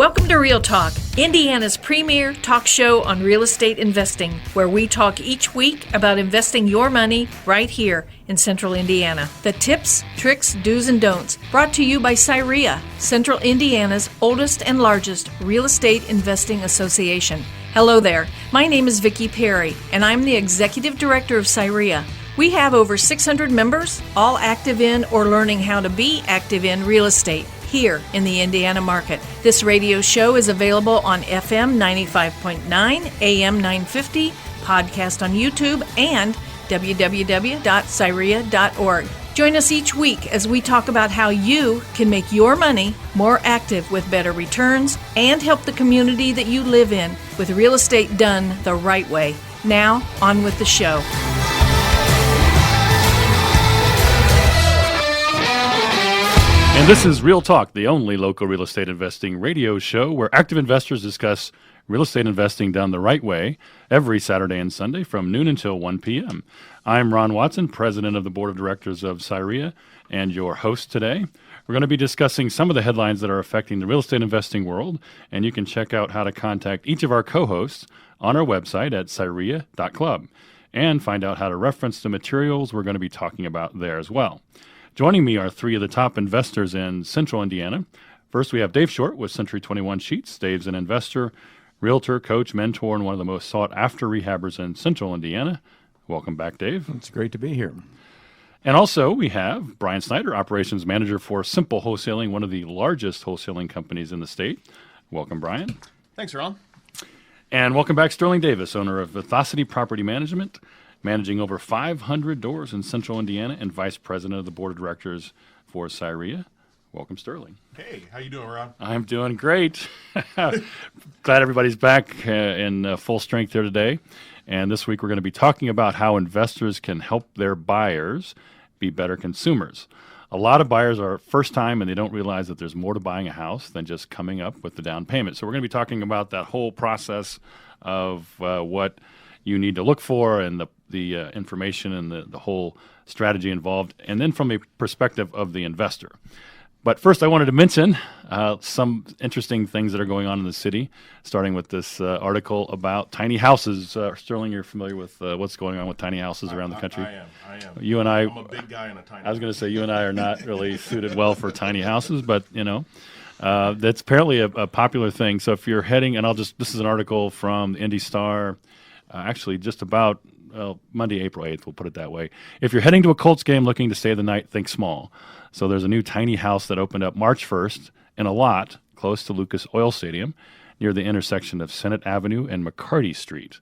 Welcome to Real Talk, Indiana's premier talk show on real estate investing, where we talk each week about investing your money right here in Central Indiana. The tips, tricks, do's, and don'ts, brought to you by CIREIA, Central Indiana's oldest and largest real estate investing association. Hello there, my name is Vicki Perry, and I'm the Executive Director of CIREIA. We have over 600 members, all active in or learning how to be active in real estate here in the Indiana market. This radio show is available on FM 95.9, AM 950, podcast on YouTube, and www.cireia.org. Join us each week as we talk about how you can make your money more active with better returns and help the community that you live in with real estate done the right way. Now, on with the show. And this is Real Talk, the only local real estate investing radio show where active investors discuss real estate investing done the right way every Saturday and Sunday from noon until 1 p.m. I'm Ron Watson, president of the board of directors of CIREIA, and your host today. We're going to be discussing some of the headlines that are affecting the real estate investing world, and you can check out how to contact each of our co-hosts on our website at cireia.club and find out how to reference the materials we're going to be talking about there as well. Joining me are three of the top investors in Central Indiana. First, we have Dave Short with Century 21 Sheets. Dave's an investor, realtor, coach, mentor, and one of the most sought-after rehabbers in Central Indiana. Welcome back, Dave. It's great to be here. And also, we have Brian Snyder, operations manager for Simple Wholesaling, one of the largest wholesaling companies in the state. Welcome, Brian. Thanks, Ron. And welcome back, Sterling Davis, owner of Vithosity Property Management, managing over 500 doors in Central Indiana, and vice president of the board of directors for CIREIA. Welcome, Sterling. Hey, how you doing, Ron? I'm doing great. Glad everybody's back in full strength here today. And this week we're going to be talking about how investors can help their buyers be better consumers. A lot of buyers are first time and they don't realize that there's more to buying a house than just coming up with the down payment. So we're going to be talking about that whole process of what you need to look for and the information and the whole strategy involved, and then from a perspective of the investor. But first, I wanted to mention some interesting things that are going on in the city, starting with this article about tiny houses. Sterling, you're familiar with what's going on with tiny houses around the country? I am. You and I'm a big guy in a tiny house. I was going to say, you and I are not really suited well for tiny houses, but, you know, that's apparently a popular thing. So if you're heading, and this is an article from the Indy Star, actually just about Monday, April 8th, we'll put it that way. If you're heading to a Colts game looking to stay the night, think small. So there's a new tiny house that opened up March 1st in a lot close to Lucas Oil Stadium near the intersection of Senate Avenue and McCarty Street.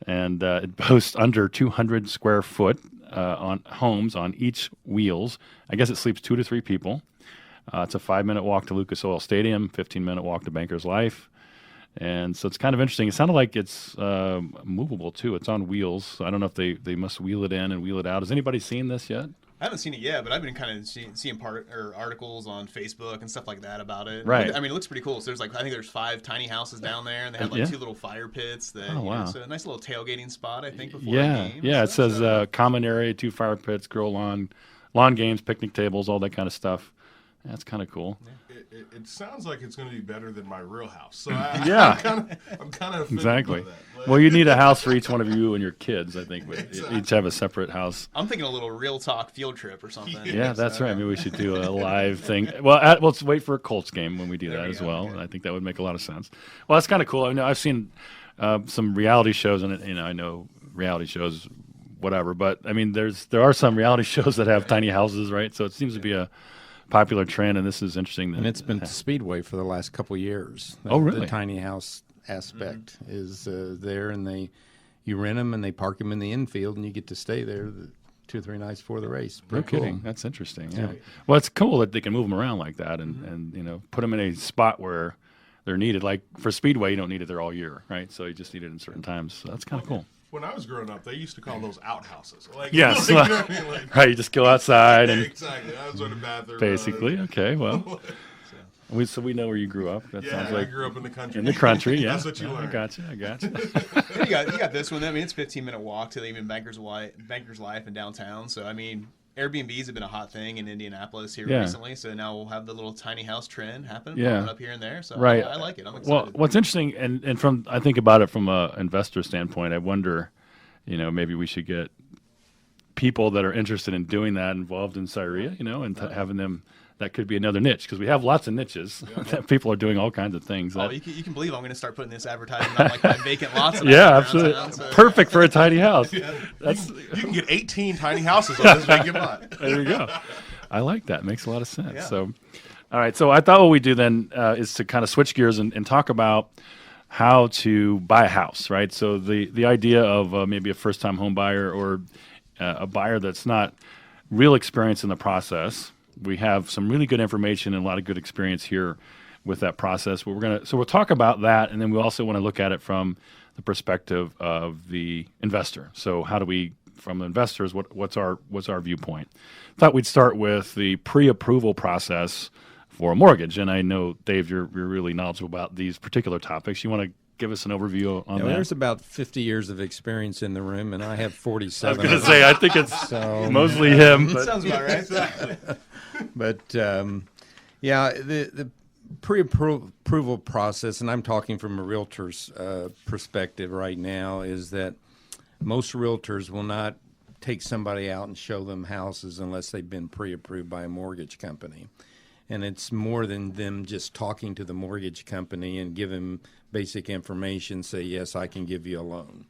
And it boasts under 200 square foot on homes on each wheels. I guess it sleeps 2 to 3 people. It's a 5-minute walk to Lucas Oil Stadium, 15-minute walk to Bankers Life. And so it's kind of interesting. It sounded like it's movable, too. It's on wheels. So I don't know if they must wheel it in and wheel it out. Has anybody seen this yet? I haven't seen it yet, but I've been kind of seeing articles on Facebook and stuff like that about it. Right. I mean, it looks pretty cool. So I think there's 5 tiny houses down there, and they have 2 little fire pits. That, wow. So a nice little tailgating spot, I think, before the game. Yeah, it says common area, 2 fire pits, grill lawn games, picnic tables, all that kind of stuff. That's kind of cool. Yeah. It sounds like it's going to be better than my real house. So I'm kind of exactly. That. Well, you need a house for each one of you and your kids. I think Exactly. Each have a separate house. I'm thinking a little Real Talk field trip or something. Yeah, that's right. Maybe we should do a live thing. Well, let's wait for a Colts game when we do that as well. Okay. I think that would make a lot of sense. Well, that's kind of cool. I know I've seen some reality shows, and I know reality shows, whatever. But I mean, there are some reality shows that have tiny houses, right? So it seems to be a popular trend, and this is interesting. And it's been Speedway for the last couple of years. Oh, really? The tiny house aspect is there, and you rent them, and they park them in the infield, and you get to stay there 2 or 3 nights before the race. No kidding. That's interesting. Yeah. Well, it's cool that they can move them around like that, and put them in a spot where they're needed. Like for Speedway, you don't need it there all year, right? So you just need it in certain times. So that's kind of cool. When I was growing up, they used to call those outhouses. Yes. You know what I mean? Right, you just go outside. Yeah, and exactly. I was in the bathroom. Basically. Okay, well. So we know where you grew up. That sounds like I grew up in the country. In the country, yeah. That's what you learn. I got you. You got this one. I mean, it's a 15-minute walk to even Bankers Life in downtown. So, I mean, Airbnbs have been a hot thing in Indianapolis here Yeah. recently, so now we'll have the little tiny house trend happening, Yeah. popping up here and there. So Right. I like it. I'm excited. Well, what's interesting, and from I think about it from an investor standpoint, I wonder, maybe we should get people that are interested in doing that involved in CIREIA, and having them. That could be another niche because we have lots of niches that people are doing all kinds of things. Oh, you can believe I'm going to start putting this advertisement on like my vacant lots. Yeah, absolutely. So. Perfect for a tiny house. That's you can get 18 tiny houses on this vacant lot. There you go. I like that. Makes a lot of sense. Yeah. So, all right. So I thought what we do then is to kind of switch gears and talk about how to buy a house, right? So the idea of maybe a first-time home buyer or a buyer that's not real experience in the process. We have some really good information and a lot of good experience here with that process. But we'll talk about that, and then we also want to look at it from the perspective of the investor. So how do we, from investors, what's our viewpoint? Thought we'd start with the pre-approval process for a mortgage, and I know Dave, you're really knowledgeable about these particular topics. You want to give us an overview on that? There's about 50 years of experience in the room, and I have I 47. was going to say, I think it's So- mostly him. But Sounds about right. But the pre-approval process, and I'm talking from a realtor's perspective right now, is that most realtors will not take somebody out and show them houses unless they've been pre-approved by a mortgage company. And it's more than them just talking to the mortgage company and give them basic information, say, yes, I can give you a loan.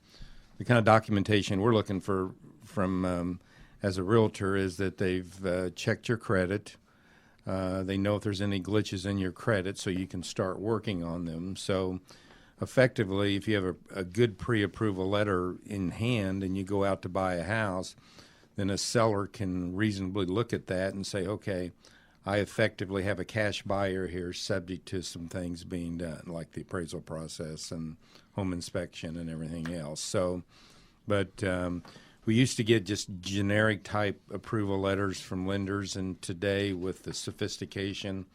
The kind of documentation we're looking for from as a realtor is that they've checked your credit. They know if there's any glitches in your credit so you can start working on them. So effectively, if you have a good pre-approval letter in hand and you go out to buy a house, then a seller can reasonably look at that and say, okay, I effectively have a cash buyer here subject to some things being done, like the appraisal process and home inspection and everything else. So, but we used to get just generic type approval letters from lenders, and today with the sophistication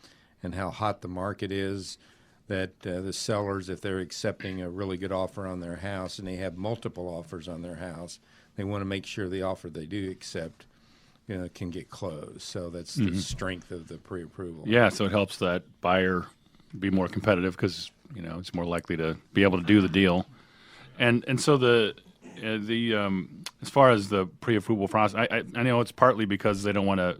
and how hot the market is, that the sellers, if they're accepting a really good offer on their house and they have multiple offers on their house, they want to make sure the offer they do accept can get closed. So that's the strength of the pre-approval. Yeah, so it helps that buyer be more competitive because it's more likely to be able to do the deal. And so the as far as the pre-approval process, I know it's partly because you don't want to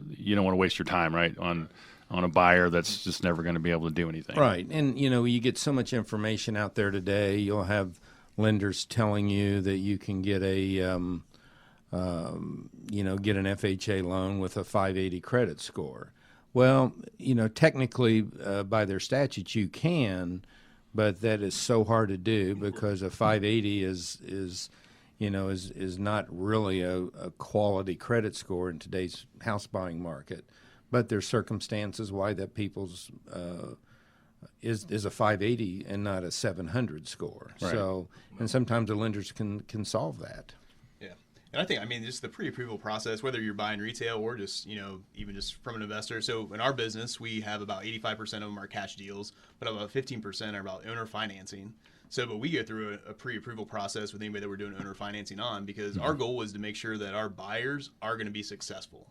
waste your time, right, on a buyer that's just never going to be able to do anything. Right, and you get so much information out there today. You'll have lenders telling you that you can get get an FHA loan with a 580 credit score. Well, technically by their statutes you can, but that is so hard to do because a 580 is not really a quality credit score in today's house buying market. But there's circumstances why that people's is a 580 and not a 700 score. Right. So, and sometimes the lenders can solve that. And I think, just the pre-approval process, whether you're buying retail or just, even just from an investor. So in our business, we have about 85% of them are cash deals, but about 15% are about owner financing. So, but we go through a pre-approval process with anybody that we're doing owner financing on because our goal is to make sure that our buyers are going to be successful.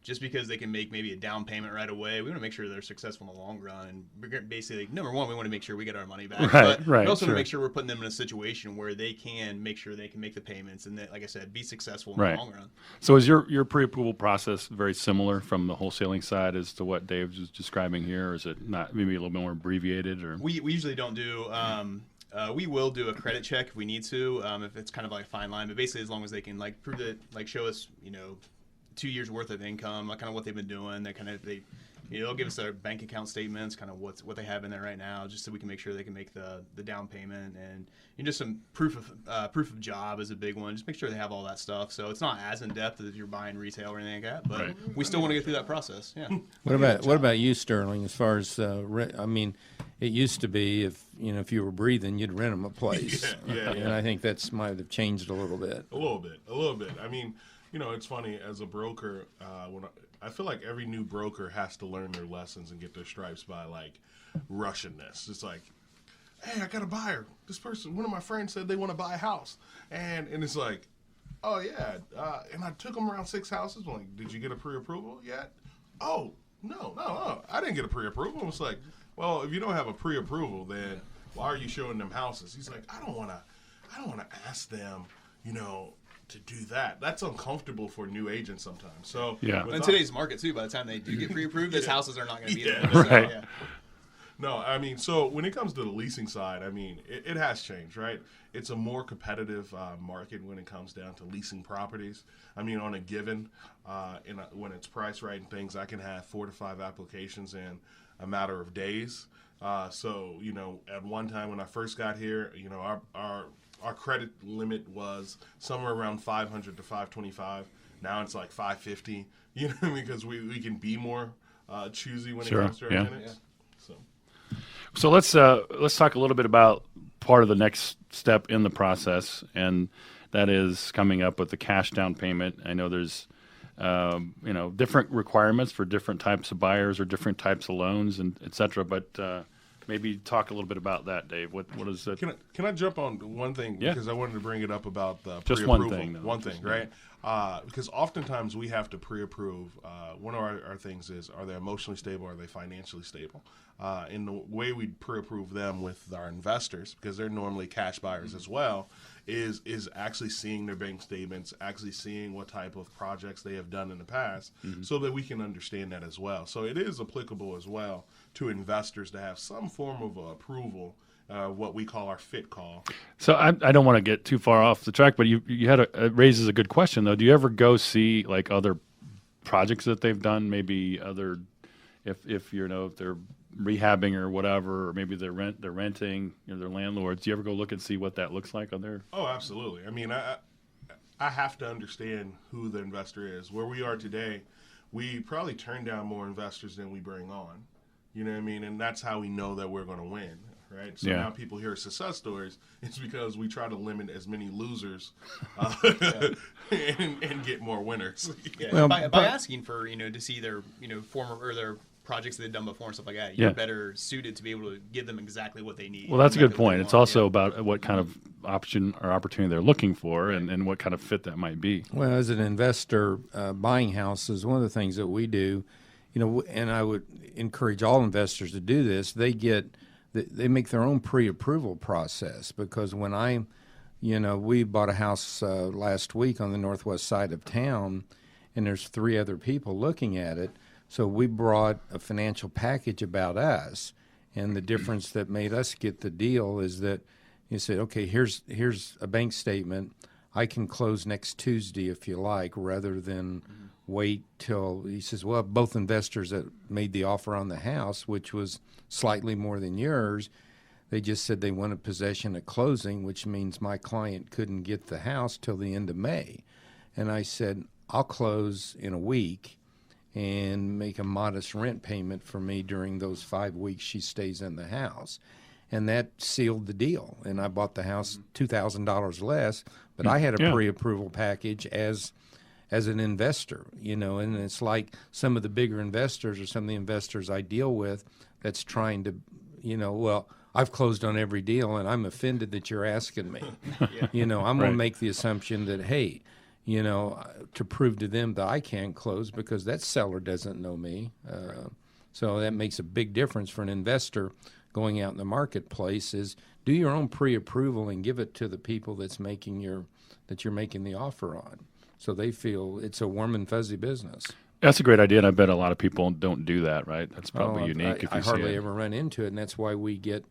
Just because they can make maybe a down payment right away, we want to make sure they're successful in the long run. And we're basically, number one, we want to make sure we get our money back. But we also want to make sure we're putting them in a situation where they can make sure they can make the payments and, that, like I said, be successful in the long run. So is your pre-approval process very similar from the wholesaling side as to what Dave was describing here? Or is it not maybe a little bit more abbreviated? Or we usually don't do we will do a credit check if we need to, if it's kind of like a fine line. But basically, as long as they can prove that, show us, 2 years worth of income, kind of what they've been doing. They'll give us their bank account statements, kind of what they have in there right now, just so we can make sure they can make the down payment and just some proof of job is a big one. Just make sure they have all that stuff. So it's not as in depth as if you're buying retail or anything like that, but we still want to go through that process. Yeah. What about you, Sterling? As far as it used to be if you were breathing, you'd rent them a place. Yeah. And I think that's might have changed a little bit. A little bit. It's funny, as a broker, I feel like every new broker has to learn their lessons and get their stripes by, rushing this. It's like, hey, I got a buyer. This person, one of my friends said they want to buy a house. And it's like, oh yeah, and I took them around 6 houses. I'm like, did you get a pre-approval yet? Oh, no, I didn't get a pre-approval. It's like, well, if you don't have a pre-approval, then why are you showing them houses? He's like, I don't want to ask them, to do that. That's uncomfortable for new agents sometimes. So Yeah. In today's market too, by the time they do get pre-approved, those houses are not going to be there. Right. So, No, I mean, so when it comes to the leasing side, I mean, it has changed, right? It's a more competitive market when it comes down to leasing properties. I mean, on a given, when it's priced right and things, I can have 4 to 5 applications in a matter of days. So, at one time when I first got here, our credit limit was somewhere around 500 to 525. Now it's like 550, because we can be more choosy when it comes to our tenants. So. So let's talk a little bit about part of the next step in the process, and that is coming up with the cash down payment. I know there's different requirements for different types of buyers or different types of loans, and et cetera. But maybe talk a little bit about that, Dave. What is it? Can I jump on one thing? Yeah. Because I wanted to bring it up about the Just pre-approval. one thing, though. One thing, right? Because oftentimes we have to pre-approve. One of our things is, are they emotionally stable? Are they financially stable? And the way we pre-approve them with our investors, because they're normally cash buyers as well, is actually seeing their bank statements, actually seeing what type of projects they have done in the past, so that we can understand that as well. So it is applicable as well to investors to have some form of approval, what we call our fit call. So I don't want to get too far off the track, but you had it raises a good question though. Do you ever go see like other projects that they've done? Maybe other, if they're rehabbing or whatever, or maybe they're renting, they're landlords. Do you ever go look and see what that looks like on their? Oh, absolutely. I mean, I have to understand who the investor is. Where we are today, we probably turn down more investors than we bring on. You know what I mean? And that's how we know that we're going to win, right? So now people hear success stories. It's because we try to limit as many losers and get more winners. Yeah. Well, by asking for to see their former or their projects that they've done before and stuff like that, you're better suited to be able to give them exactly what they need. Well, that's a good point. It's also about about what kind of option or opportunity they're looking for, and what kind of fit that might be. Well, as an investor buying houses, one of the things that we do, and I would encourage all investors to do this, they make their own pre-approval process, because when we bought a house last week on the northwest side of town, and there's 3 other people looking at it. So we brought a financial package about us, and the difference that made us get the deal is that you said, okay, here's a bank statement. I can close next Tuesday if you like, rather than wait till, he says, well, both investors that made the offer on the house, which was slightly more than yours, they just said they wanted possession at closing, which means my client couldn't get the house till the end of May. And I said, I'll close in a week and make a modest rent payment for me during those 5 weeks she stays in the house. And that sealed the deal. And I bought the house $2,000 less, but I had a pre-approval package as an investor, and it's like some of the bigger investors or some of the investors I deal with that's trying to, well, I've closed on every deal and I'm offended that you're asking me. I'm going to make the assumption that, hey, to prove to them that I can't close because that seller doesn't know me. So that makes a big difference for an investor going out in the marketplace, is do your own pre-approval and give it to the people that you're making the offer on, so they feel it's a warm and fuzzy business. That's a great idea, and I bet a lot of people don't do that, right? That's probably unique. I hardly ever run into it, and that's why we get,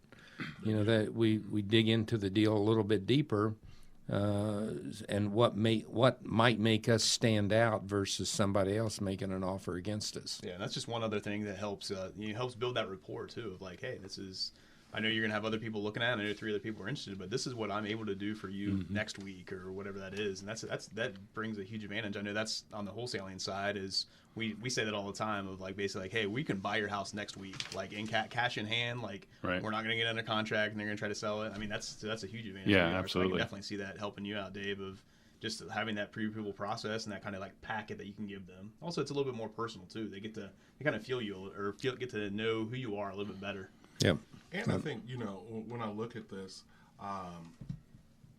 that we dig into the deal a little bit deeper, and what might make us stand out versus somebody else making an offer against us. Yeah, that's just one other thing that helps helps build that rapport too. Of like, hey, I know you're gonna have other people looking at it. I know 3 other people are interested, but this is what I'm able to do for you next week or whatever that is, and that brings a huge advantage. I know that's on the wholesaling side. Is we say that all the time of like basically like, hey, we can buy your house next week, like in cash in hand, like we're not going to get under contract and they're going to try to sell it. I mean, that's a huge advantage. Yeah, So absolutely. I can definitely see that helping you out, Dave, of just having that pre-approval process and that kind of like packet that you can give them. Also, it's a little bit more personal too. They kind of feel you or get to know who you are a little bit better. Yep. And I think, when I look at this,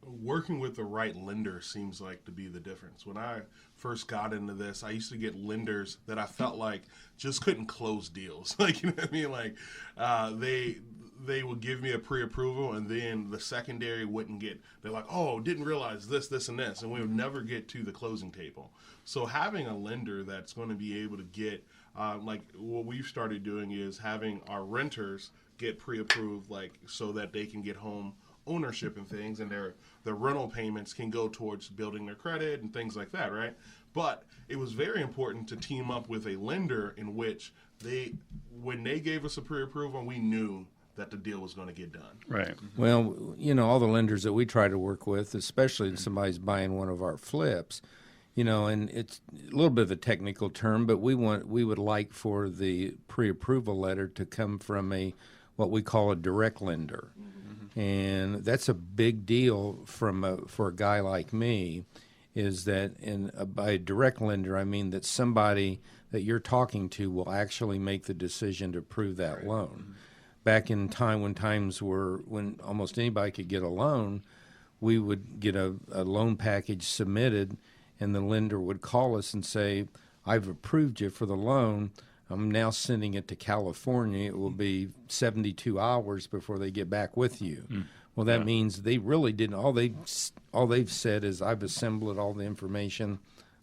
working with the right lender seems like to be the difference. When I first got into this, I used to get lenders that I felt like just couldn't close deals. Like, you know what I mean? Like, they would give me a pre-approval, and then the secondary wouldn't get. They're like, "Oh, didn't realize this, this, and this," and we would never get to the closing table. So having a lender that's going to be able to get, like what we've started doing is having our renters get pre-approved, like so that they can get home ownership and things, and their rental payments can go towards building their credit and things like that, right? But it was very important to team up with a lender in which when they gave us a pre-approval, we knew that the deal was going to get done. Right. Well, all the lenders that we try to work with, especially if somebody's buying one of our flips, and it's a little bit of a technical term, but we would like for the pre-approval letter to come from what we call a direct lender. And that's a big deal for a guy like me, is that by a direct lender, I mean that somebody that you're talking to will actually make the decision to approve that loan. Back in time when almost anybody could get a loan, we would get a loan package submitted, and the lender would call us and say, "I've approved you for the loan. I'm now sending it to California. It will be 72 hours before they get back with you." Well, that means they really didn't. All they've said is, "I've assembled all the information.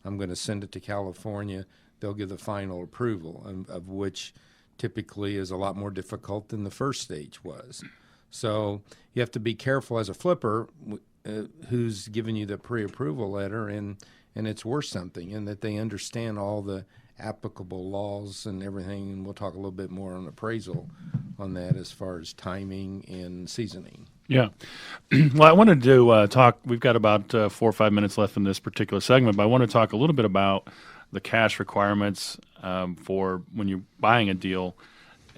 I'm going to send it to California. They'll give the final approval," of which typically is a lot more difficult than the first stage was. So you have to be careful as a flipper who's giving you the pre-approval letter, and it's worth something, and that they understand all the applicable laws and everything. And we'll talk a little bit more on appraisal on that as far as timing and seasoning. Yeah. Well, I wanted to talk. We've got about 4 or 5 minutes left in this particular segment, but I want to talk a little bit about the cash requirements for when you're buying a deal.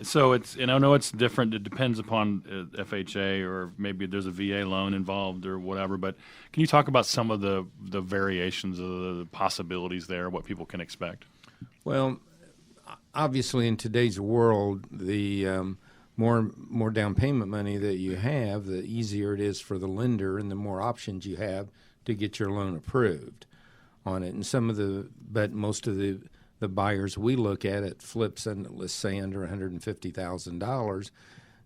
So I know it's different. It depends upon FHA, or maybe there's a VA loan involved or whatever. But can you talk about some of the variations of the possibilities there, what people can expect? Well, obviously in today's world, the more down payment money that you have, the easier it is for the lender, and the more options you have to get your loan approved on it. And but most of the buyers we look at flips, and let's say under $150,000,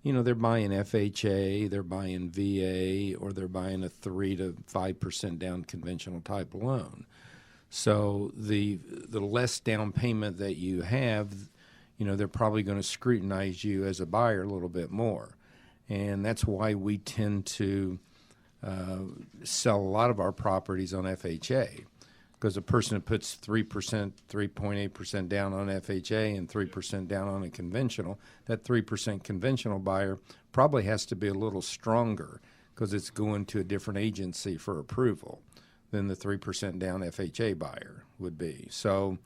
they're buying FHA, they're buying VA, or they're buying a 3 to 5% down conventional type loan. So the less down payment that you have, they're probably going to scrutinize you as a buyer a little bit more. And that's why we tend to sell a lot of our properties on FHA, because a person that puts 3%, 3.8% down on FHA and 3% down on a conventional, that 3% conventional buyer probably has to be a little stronger because it's going to a different agency for approval than the 3% down FHA buyer would be. So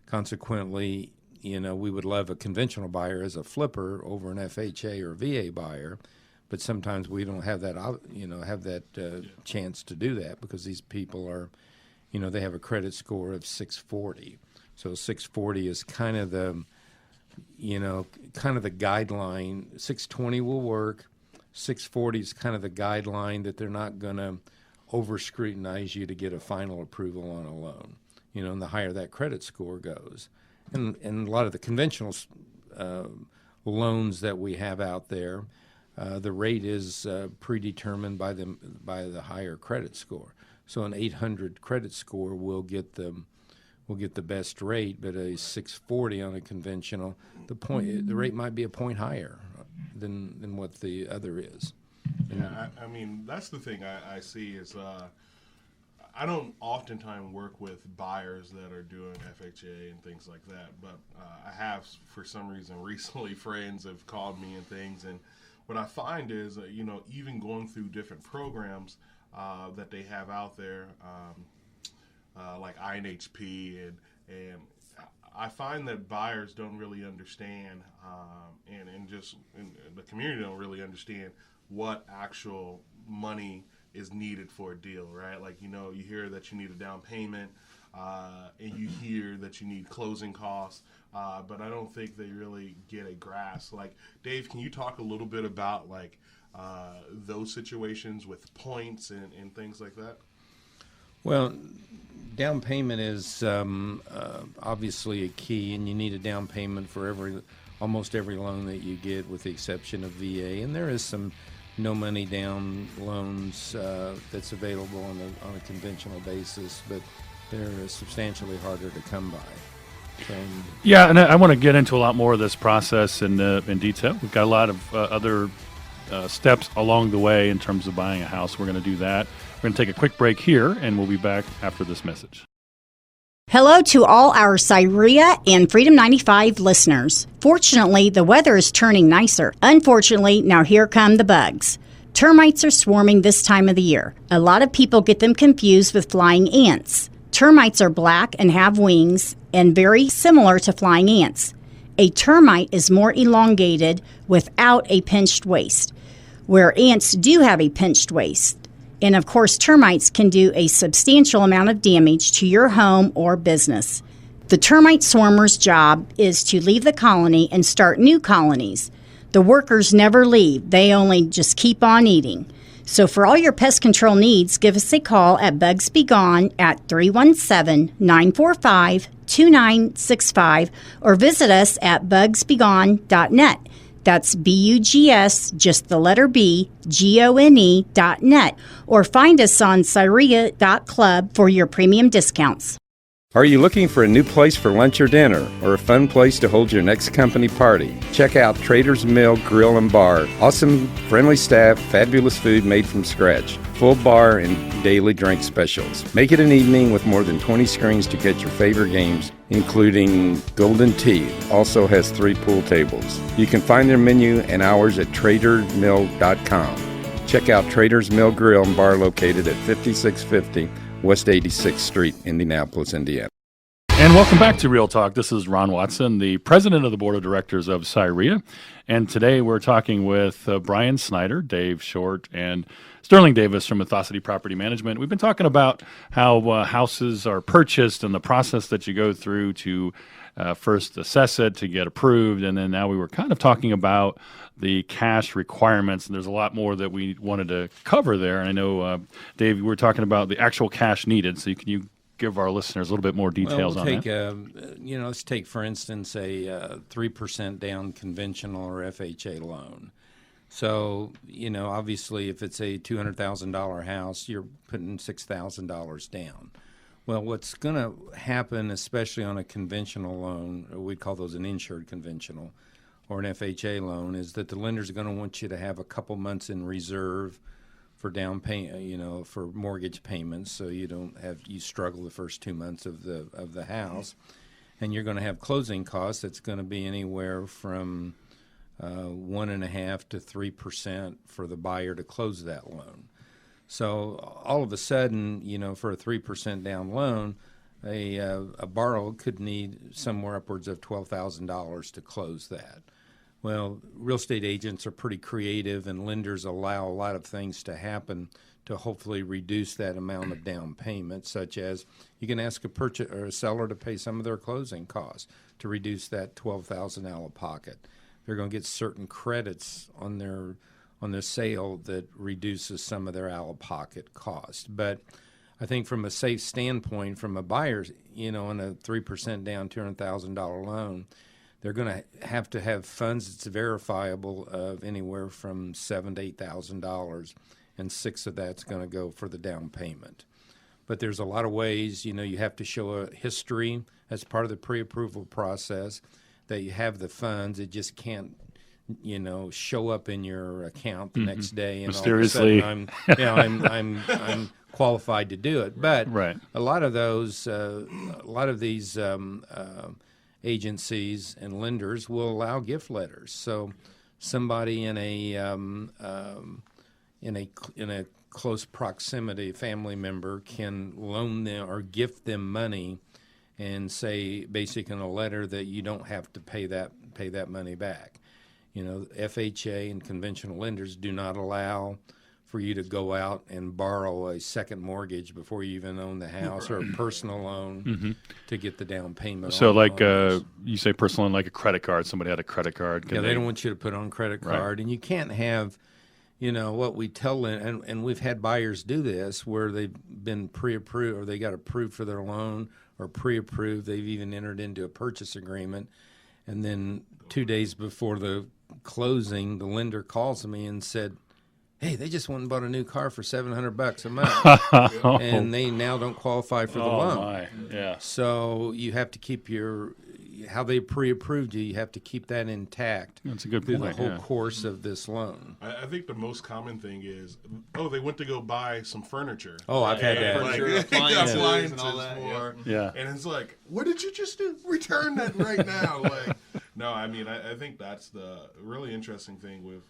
consequently, we would love a conventional buyer as a flipper over an FHA or VA buyer, but sometimes we don't have that, chance to do that, because these people are, they have a credit score of 640. So 640 is kind of the guideline. 620 will work. 640 is kind of the guideline that they're not going to over scrutinize you to get a final approval on a loan. And the higher that credit score goes. And a lot of the conventional loans that we have out there, the rate is predetermined by the higher credit score. So an 800 credit score will get the best rate, but a 640 on a conventional, the rate might be a point higher than what the other is. Yeah, I mean, that's the thing I see is I don't oftentimes work with buyers that are doing FHA and things like that, but I have, for some reason, recently friends have called me and things, and what I find is, even going through different programs that they have out there, like INHP, and I find that buyers don't really understand, and the community don't really understand what actual money is needed for a deal, right? Like, you hear that you need a down payment, and you hear that you need closing costs, but I don't think they really get a grasp. Like, Dave, can you talk a little bit about, like, those situations with points and things like that? Well, down payment is obviously a key, and you need a down payment for almost every loan that you get, with the exception of VA. And there is some no money down loans that's available on a conventional basis, but they're substantially harder to come by. So, Yeah, and I want to get into a lot more of this process in detail. We've got a lot of other steps along the way in terms of buying a house. We're going to do that. We're going to take a quick break here, and we'll be back after this message. Hello to all our CIREIA and Freedom 95 listeners. Fortunately, the weather is turning nicer. Unfortunately, now here come the bugs. Termites are swarming this time of the year. A lot of people get them confused with flying ants. Termites are black and have wings and very similar to flying ants. A termite is more elongated without a pinched waist, where ants do have a pinched waist. And of course, termites can do a substantial amount of damage to your home or business. The termite swarmer's job is to leave the colony and start new colonies. The workers never leave. They only just keep on eating. So for all your pest control needs, give us a call at Bugs Be Gone at 317-945-2965 or visit us at bugsbegone.net. That's BUGS, just the letter B, GONE.net, or find us on CIREIA.club for your premium discounts. are you looking for a new place for lunch or dinner, or a fun place to hold your next company party? Check out Trader's Mill Grill and Bar. Awesome, friendly staff, fabulous food made from scratch, full bar and daily drink specials. Make it an evening with more than 20 screens to get your favorite games, including Golden Tee. Also has 3 pool tables. You can find their menu and hours at tradermill.com. Check out Trader's Mill Grill and Bar, located at 5650 West 86th Street, Indianapolis, Indiana. And welcome back to Real Talk. This is Ron Watson, the president of the board of directors of CIREIA. And today we're talking with Brian Snyder, Dave Short, and Sterling Davis from Athosity Property Management. We've been talking about how houses are purchased and the process that you go through to first assess it, to get approved. And then now we were kind of talking about the cash requirements, and there's a lot more that we wanted to cover there. And I know, Dave, we were talking about the actual cash needed. So can you give our listeners a little bit more details on that? Let's take, for instance, a 3% down conventional or FHA loan. So, obviously, if it's a $200,000 house, you're putting $6,000 down. Well, what's going to happen, especially on a conventional loan, or we call those an insured conventional, or an FHA loan, is that the lenders are going to want you to have a couple months in reserve for down payment, for mortgage payments, so you struggle the first 2 months of the house, and you're going to have closing costs that's going to be anywhere from 1.5% to 3% for the buyer to close that loan. So all of a sudden, for a 3% down loan, a borrower could need somewhere upwards of $12,000 to close that. Well, real estate agents are pretty creative, and lenders allow a lot of things to happen to hopefully reduce that amount of down payment, such as you can ask a seller to pay some of their closing costs to reduce that $12,000 out of pocket. They're going to get certain credits on their sale that reduces some of their out of pocket cost. But I think from a safe standpoint, from a buyer, on a 3% down $200,000 loan, they're going to have funds that's verifiable of anywhere from $7,000 to $8,000, and $6,000 of that's going to go for the down payment. But there's a lot of ways. You have to show a history as part of the pre-approval process that you have the funds. It just can't, show up in your account the next day and mysteriously, all of a sudden I'm qualified to do it. But right. a lot of these agencies and lenders will allow gift letters. So somebody in a close proximity, family member, can loan them or gift them money and say, basically in a letter, that you don't have to pay that money back. FHA and conventional lenders do not allow for you to go out and borrow a second mortgage before you even own the house, or a personal loan to get the down payment. So you say personal loan, like a credit card. Somebody had a credit card. They don't want you to put on credit card. Right. And you can't have, what we tell them, and we've had buyers do this where they've been pre-approved or they got approved for their loan or pre-approved. They've even entered into a purchase agreement. And then 2 days before the closing, the lender calls me and said, hey, they just went and bought a new car for $700 a month, and they now don't qualify for the loan. My. Yeah. So you have to keep how they pre-approved you. You have to keep that intact. That's a good through point. the whole course of this loan. I think the most common thing is, they went to go buy some furniture. Oh, I've had that. Furniture, appliances, and all that. More. Yeah. And it's like, what did you just do? Return that right now. No, I mean, I think that's the really interesting thing with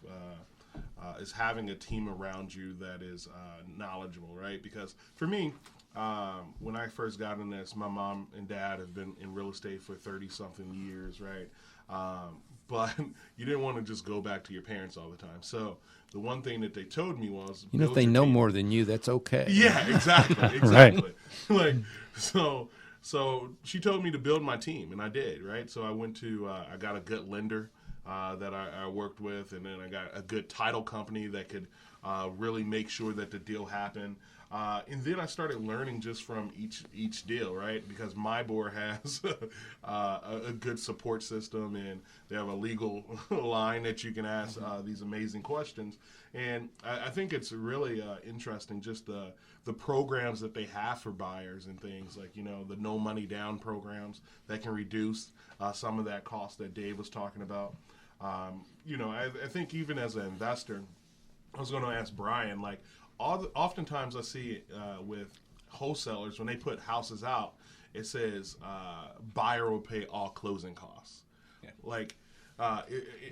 is having a team around you that is knowledgeable, right? Because for me, when I first got in this, my mom and dad have been in real estate for 30-something years, right? But you didn't want to just go back to your parents all the time. So the one thing that they told me was, if they know more than you, that's okay. Yeah, exactly. So she told me to build my team, and I did, right? So I went to, I got a good lender that I worked with, and then I got a good title company that could really make sure that the deal happened. And then I started learning just from each deal, right? Because my board has a good support system, and they have a legal line that you can ask these amazing questions. And I think it's really interesting, just the programs that they have for buyers and things like, the no money down programs that can reduce some of that cost that Dave was talking about. I think even as an investor, I was going to ask Brian, oftentimes I see with wholesalers, when they put houses out, it says buyer will pay all closing costs. Yeah.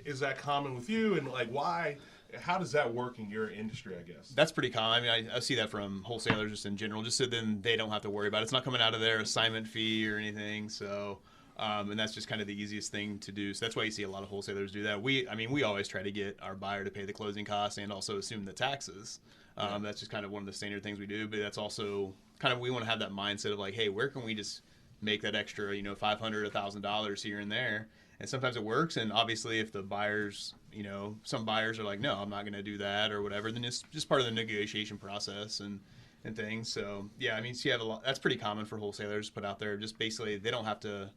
Is that common with you? And why? How does that work in your industry, I guess? That's pretty common. I mean, I see that from wholesalers just in general, just so then they don't have to worry about it. It's not coming out of their assignment fee or anything. So, and that's just kind of the easiest thing to do. So that's why you see a lot of wholesalers do that. We always try to get our buyer to pay the closing costs and also assume the taxes. That's just kind of one of the standard things we do. But that's also kind of, we want to have that mindset of hey, where can we just make that extra, $500, $1,000 here and there? And sometimes it works. And obviously if the buyers, some buyers are like, no, I'm not going to do that or whatever, then it's just part of the negotiation process and things. So yeah, I mean, so you have a lot, that's pretty common for wholesalers to put out there. Just basically they don't have to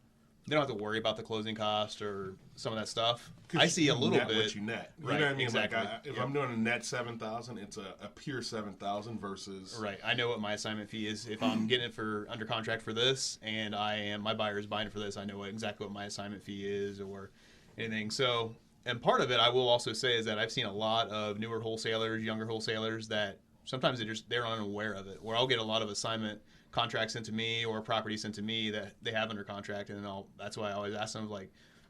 worry about the closing cost or some of that stuff. I see a little bit. What you net. You know what I mean? Exactly. If I'm doing a net 7,000, it's a pure 7,000 versus. Right. I know what my assignment fee is. If I'm getting it for under contract for this, and my buyer is buying it for this, I know exactly what my assignment fee is or anything. So, and part of it, I will also say, is that I've seen a lot of newer wholesalers, younger wholesalers that sometimes they're unaware of it. Where I'll get a lot of assignment contracts sent to me or property sent to me that they have under contract, and then that's why I always ask them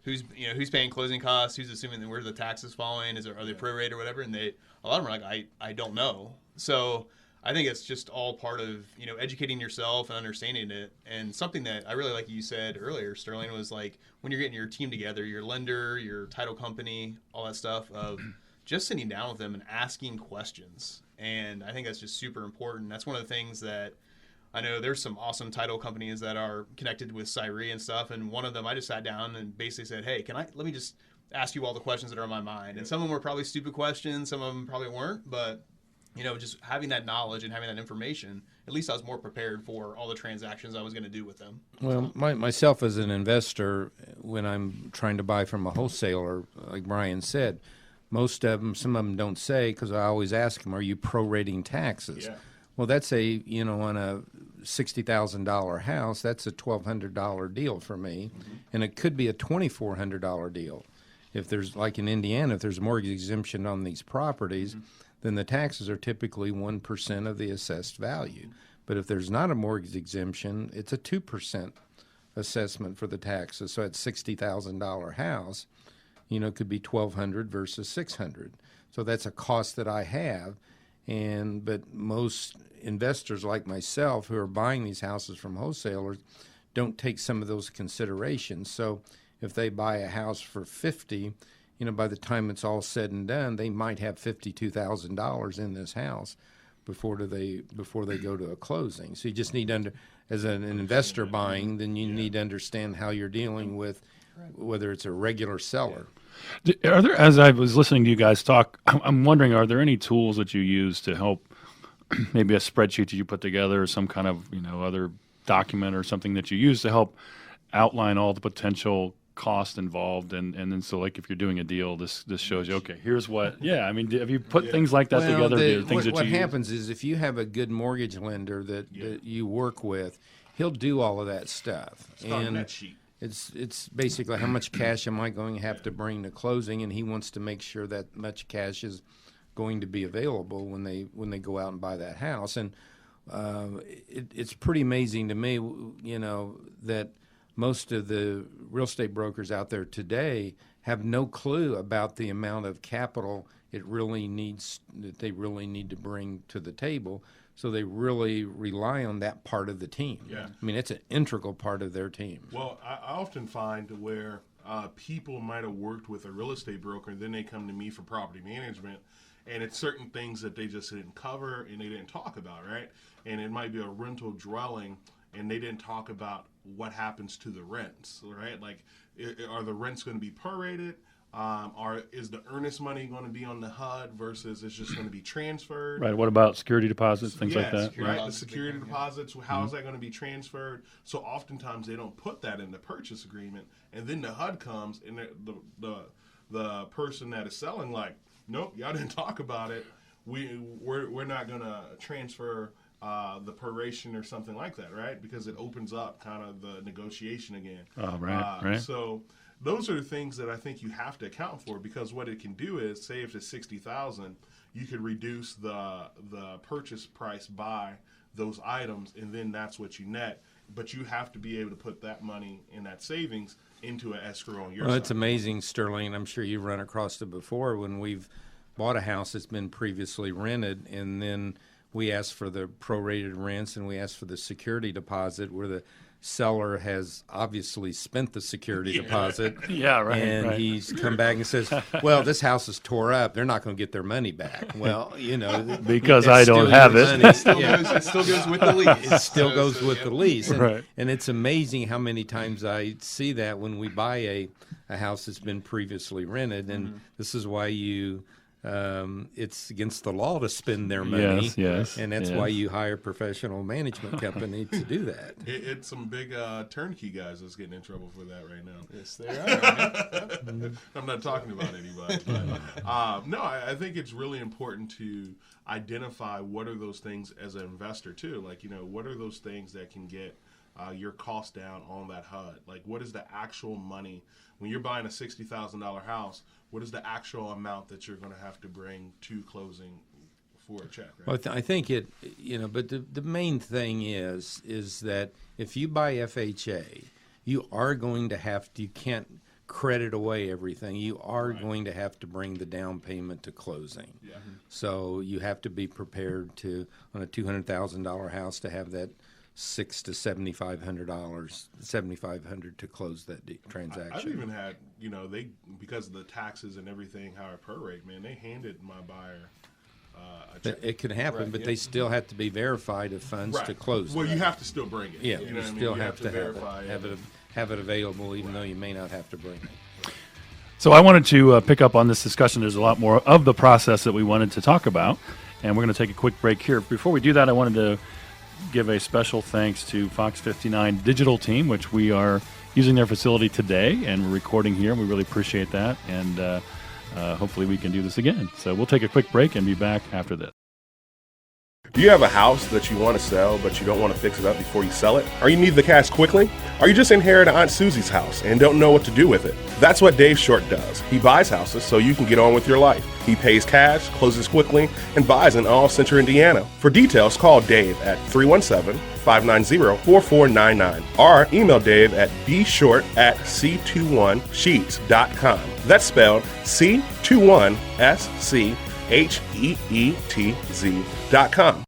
who's paying closing costs, who's assuming that where the taxes falling, are they prorated or whatever, and a lot of them are like, I don't know. So I think it's just all part of educating yourself and understanding it. And something that I really like you said earlier, Sterling, was when you're getting your team together, your lender, your title company, all that stuff, of just sitting down with them and asking questions. And I think that's just super important. That's one of the things that I know there's some awesome title companies that are connected with CIREIA and stuff, and one of them I just sat down and basically said, hey, let me just ask you all the questions that are on my mind. And some of them were probably stupid questions, some of them probably weren't, but just having that knowledge and having that information, at least I was more prepared for all the transactions I was going to do with them. Well, myself as an investor, when I'm trying to buy from a wholesaler, like Brian said, some of them don't say, because I always ask them, are you prorating taxes? Yeah. Well, that's on a $60,000 house, that's a $1,200 deal for me, and it could be a $2,400 deal. If there's, like in Indiana, if there's mortgage exemption on these properties, then the taxes are typically 1% of the assessed value. But if there's not a mortgage exemption, it's a 2% assessment for the taxes. So at $60,000 house, it could be $1,200 versus $600. So that's a cost that I have. But most investors like myself who are buying these houses from wholesalers don't take some of those considerations. So if they buy a house for $50,000, by the time it's all said and done, they might have $52,000 in this house. before they go to a closing. So you just need as an investor buying, then you need to understand how you're dealing with whether it's a regular seller. Are there, as I was listening to you guys talk, I'm wondering, are there any tools that you use to help, maybe a spreadsheet that you put together or some kind of, other document or something that you use to help outline all the potential cost involved, and then so like if you're doing a deal, this shows you, okay, here's what. Yeah, I mean, have you put things like that together? What happens is if you have a good mortgage lender that you work with, he'll do all of that stuff. It's called a net sheet. It's basically how much cash am I going to have to bring to closing, and he wants to make sure that much cash is going to be available when they go out and buy that house. And it's pretty amazing to me, that most of the real estate brokers out there today have no clue about the amount of capital that they really need to bring to the table. So they really rely on that part of the team. Yeah. I mean, it's an integral part of their team. Well, I often find where people might have worked with a real estate broker, and then they come to me for property management, and it's certain things that they just didn't cover and they didn't talk about, right? And it might be a rental dwelling, and they didn't talk about what happens to the rents, right? Like, are the rents going to be prorated? Is the earnest money going to be on the HUD versus it's just going to be transferred? Right. What about security deposits, things like that? Right. The security deposits, how is that going to be transferred? So oftentimes they don't put that in the purchase agreement, and then the HUD comes, and the person that is selling like, nope, y'all didn't talk about it. We're not going to transfer the proration or something like that, right? Because it opens up kind of the negotiation again. Oh, right. So those are the things that I think you have to account for, because what it can do is, say if it's $60,000, you could reduce the purchase price by those items, and then that's what you net. But you have to be able to put that money in that savings into an escrow on your side. It's amazing, Sterling. I'm sure you've run across it before when we've bought a house that's been previously rented, and then we ask for the prorated rents and we ask for the security deposit, where the seller has obviously spent the security deposit. Yeah, right. And he's come back and says, well, this house is tore up. They're not going to get their money back. Well, because I don't have it. It still goes with the lease. It still goes with the lease. And, Right. and it's amazing how many times I see that when we buy a house that's been previously rented. And this is why it's against the law to spend their money. Yes. And that's why you hire a professional management company to do that. It's some big turnkey guys that's getting in trouble for that right now. Yes, they are. I'm not talking about anybody. But, no, I think it's really important to identify what are those things as an investor too. Like, what are those things that can get your cost down on that HUD? Like, what is the actual money when you're buying a $60,000 house? What is the actual amount that you're going to have to bring to closing for a check? Right? Well, I think but the main thing is that if you buy FHA, you are going to you can't credit away everything. You are going to have to bring the down payment to closing. Yeah. So you have to be prepared to, on a $200,000 house, to have that $600 to $7,500 to close that transaction. I've even had, they, because of the taxes and everything, how I prorate, man, they handed my buyer a check. It could happen, but they still have to be verified of funds to close. Well, you have to still bring it. Yeah, you you know what I mean? still You have to verify have it available, even though you may not have to bring it. So I wanted to pick up on this discussion. There's a lot more of the process that we wanted to talk about, and we're going to take a quick break here. Before we do that, I wanted to give a special thanks to Fox 59 Digital Team, which we are using their facility today, and we're recording here. We really appreciate that, and hopefully we can do this again. So we'll take a quick break and be back after this. Do you have a house that you want to sell, but you don't want to fix it up before you sell it? Or you need the cash quickly? Or you just inherited Aunt Susie's house and don't know what to do with it? That's what Dave Short does. He buys houses so you can get on with your life. He pays cash, closes quickly, and buys in all Central Indiana. For details, call Dave at 317-590-4499 or email Dave at bshort@c21sheets.com. That's spelled C21SC HEETZ.com.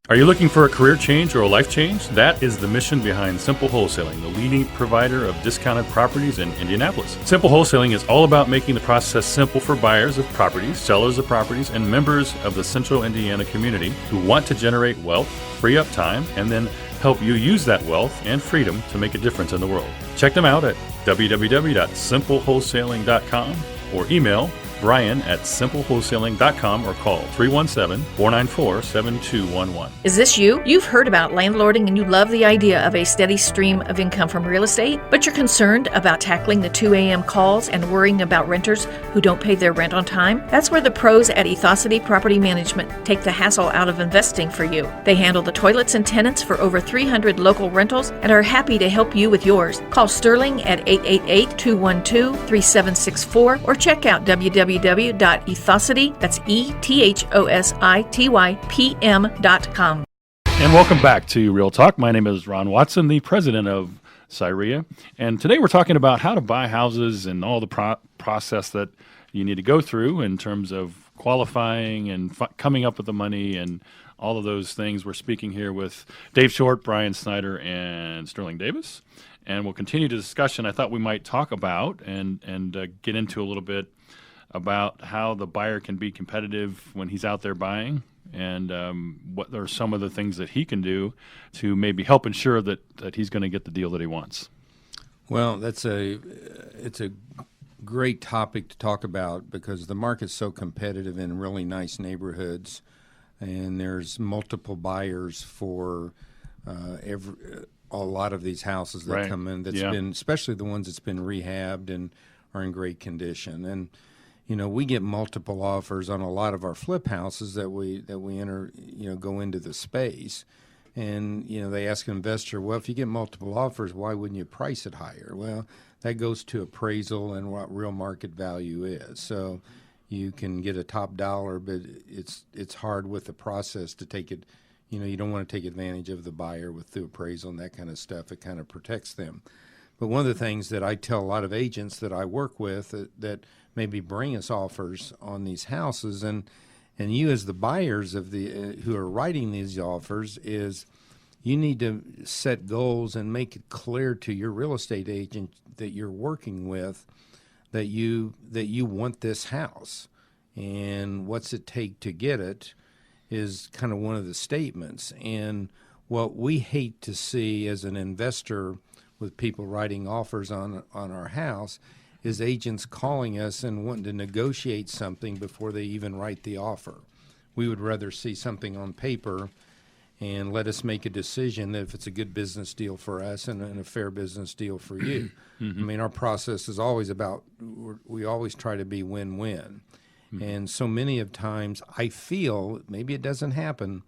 Are you looking for a career change or a life change? That is the mission behind Simple Wholesaling, the leading provider of discounted properties in Indianapolis. Simple Wholesaling is all about making the process simple for buyers of properties, sellers of properties, and members of the Central Indiana community who want to generate wealth, free up time, and then help you use that wealth and freedom to make a difference in the world. Check them out at www.simplewholesaling.com or email Brian@simplewholesaling.com or call 317-494-7211. Is this you? You've heard about landlording and you love the idea of a steady stream of income from real estate, but you're concerned about tackling the 2 a.m. calls and worrying about renters who don't pay their rent on time? That's where the pros at Ethosity Property Management take the hassle out of investing for you. They handle the toilets and tenants for over 300 local rentals and are happy to help you with yours. Call Sterling at 888-212-3764 or check out www.ethosity, that's ETHOSITYPM.com. And welcome back to Real Talk. My name is Ron Watson, the president of CIREIA. And today we're talking about how to buy houses and all the process that you need to go through in terms of qualifying and coming up with the money and all of those things. We're speaking here with Dave Short, Brian Snyder, and Sterling Davis. And we'll continue the discussion. I thought we might talk about and get into a little bit about how the buyer can be competitive when he's out there buying, and what are some of the things that he can do to maybe help ensure that he's going to get the deal that he wants. Well, it's a great topic to talk about because the market's so competitive in really nice neighborhoods, and there's multiple buyers for a lot of these houses that come in. That's been, especially the ones that's been rehabbed and are in great condition. And you know, we get multiple offers on a lot of our flip houses that we enter, go into the space. And, they ask an investor, well, if you get multiple offers, why wouldn't you price it higher? Well, that goes to appraisal and what real market value is. So you can get a top dollar, but it's hard with the process to take it. You don't want to take advantage of the buyer with the appraisal and that kind of stuff. It kind of protects them. But one of the things that I tell a lot of agents that I work with that maybe bring us offers on these houses, and you as the buyers of the who are writing these offers, is you need to set goals and make it clear to your real estate agent that you're working with that you want this house, and what's it take to get it is kind of one of the statements. And what we hate to see as an investor with people writing offers on our house is agents calling us and wanting to negotiate something before they even write the offer. We would rather see something on paper and let us make a decision that if it's a good business deal for us and a fair business deal for you. Mm-hmm. I mean, our process is always about, we always try to be win-win. Mm-hmm. And so many of times I feel, maybe it doesn't happen,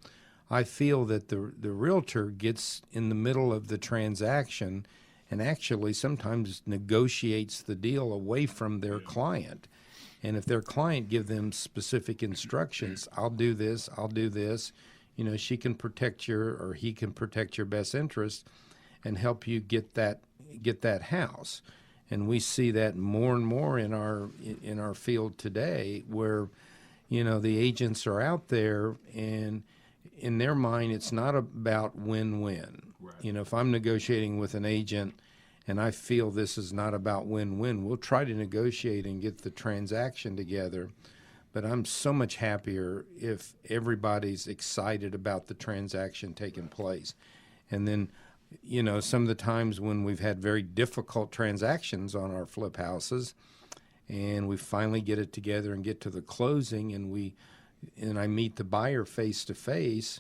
I feel that the realtor gets in the middle of the transaction and actually sometimes negotiates the deal away from their client. And if their client give them specific instructions, I'll do this, she can protect or he can protect your best interest and help you get that house. And we see that more and more in our field today, where the agents are out there, and in their mind it's not about win-win. Right. If I'm negotiating with an agent and I feel this is not about win-win, we'll try to negotiate and get the transaction together. But I'm so much happier if everybody's excited about the transaction taking place. And then, some of the times when we've had very difficult transactions on our flip houses and we finally get it together and get to the closing and I meet the buyer face to face,